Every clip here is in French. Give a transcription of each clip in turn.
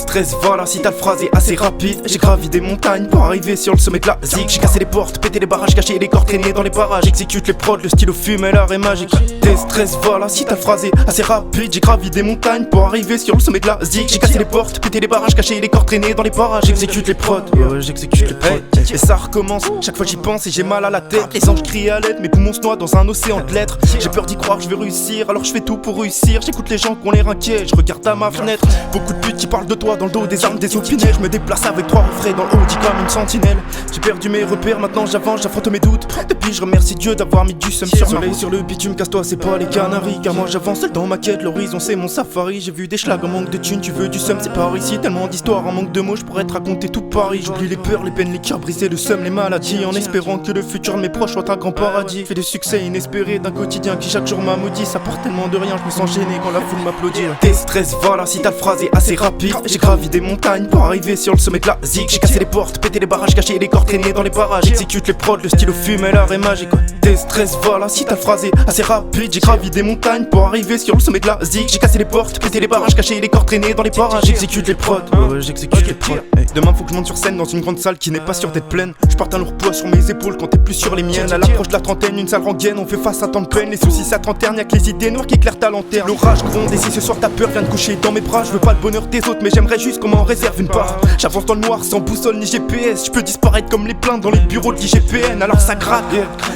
Stress, voilà, si t'as le phrasé assez rapide. J'ai gravi des montagnes pour arriver sur le sommet de la zig. J'ai cassé les portes, pété les barrages, caché les corps traînés dans les parages. J'exécute les prods, le stylo fume et l'art est magique. Stress, voilà, si t'as le phrasé assez rapide. J'ai gravi des montagnes pour arriver sur le sommet de la zig. J'ai cassé les portes, pété les barrages, caché les corps traînés dans les parages. J'exécute les prods, j'exécute les prods. Et ça recommence, chaque fois j'y pense et j'ai mal à la tête. Les anges crient à l'aide, mes poumons se noient dans un océan de lettres. J'ai peur d'y croire, je vais réussir, alors je fais tout pour réussir. J'écoute les gens qui ont l'air inquiets, je regarde à ma fenêtre. Beaucoup de putes qui parlent de toi dans le dos, des armes, des opinions. Je me déplace avec 3 refrains dans le haut, dit comme une sentinelle. J'ai perdu mes repères, maintenant j'avance, j'affronte mes doutes. Depuis je remercie Dieu d'avoir mis du seum sur ma route. Sur le bitume, casse-toi, c'est pas les Canaries. Car moi j'avance seul dans ma quête, l'horizon c'est mon safari. J'ai vu des schlags en manque de thunes, tu veux du seum, c'est par ici. Tellement d'histoires en manque de mots, je pourrais te raconter tout Paris. J'oublie les peurs, les peines, les cœurs brisés, le seum, les maladies. En espérant que le futur de mes proches soit un grand paradis. Fais des succès inespérés d'un quotidien qui chaque jour m'a maudit. Ça porte tellement de rien, je me sens gêné quand la foule m'applaudit. Tes stress, voilà, si t'as le phrasé assez rapide. J'ai gravi des montagnes pour arriver sur le sommet de la zig. J'ai cassé les portes, pété les barrages, caché les corps traînés dans les parages. J'exécute les prods, le stylo fume et l'art est magique. Tes stress, voilà, si t'as le phrasé assez rapide. J'ai gravi des montagnes pour arriver sur le sommet de la zig. J'ai cassé les portes, pété les barrages, caché les corps traînés dans les parages. J'exécute les prods, j'exécute les prods. Demain faut que je monte sur scène dans une grande salle qui n'est pas sûre d'être pleine. Je porte un lourd poids sur mes épaules quand t'es plus sur les miennes. À l'approche de la trentaine, une salle rengaine, on fait face à tant de peine. Les soucis ça trentaine, y'a que les idées noires qui éclairent ta lanterne. L'orage gronde et si ce soir ta peur vient de coucher dans mes bras. Je veux pas le bonheur des autres mais j'aimerais juste qu'on m'en réserve une part. J'avance dans le noir sans boussole ni GPS. Je peux disparaître comme les plaintes dans les bureaux de l'IGPN. Alors ça craque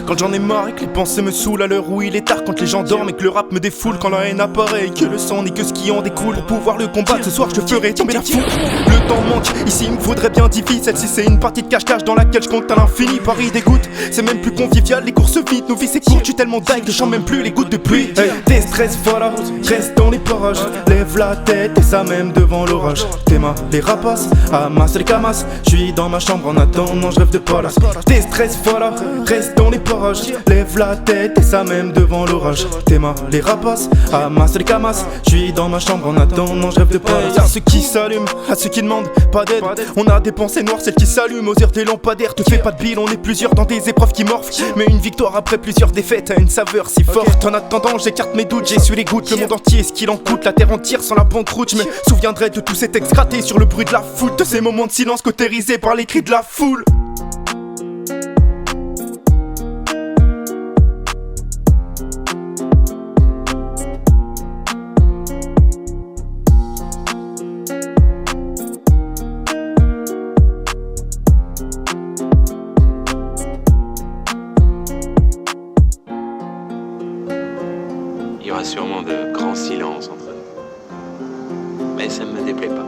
quand j'en ai marre et que les pensées me saoulent. À l'heure où il est tard, quand les gens dorment et que le rap me défoule. Quand la haine apparaît et que le sang n'est que ce qui en découle. Pour pouvoir le combattre ce soir je ferai tomber la foule. Le temps manque, ici il me faudrait bien 10 vies. Celle-ci c'est une partie de cache-cache dans laquelle je compte à l'infini. Paris dégoûte, c'est même plus convivial. Les courses vite, nos vies c'est court. J'suis tellement dingue que je sens même plus les gouttes de pluie. Tes stress voilà, reste dans les parages. Lève la tête et ça même devant l'orage. Théma, les rapaces, amasse les camas. J'suis dans ma chambre en attendant, je rêve de palace. Tes stress voilà, reste dans les parages. Lève la tête et ça même devant l'orage. Théma, les rapaces, amasse les camas. J'suis dans ma chambre en attendant, je rêve de palace. À ceux qui s'allument, à ceux qui demandent pas d'aide. On a des pensées noires, celles qui s'allument aux heures des lampadaires. Te fais pas de bile, on est plusieurs dans des épreuves qui morphent. Mais une victoire après plusieurs défaites a une saveur si forte. En attendant, j'écarte mes doutes, j'essuie les gouttes. Le monde entier, ce qu'il en coûte, la terre entière sans la banqueroute. Je me souviendrai de tous ces textes grattés sur le bruit de la foule. De ces moments de silence cautérisés par les cris de la foule. Il y aura sûrement de grands silences entre nous. Mais ça ne me déplaît pas.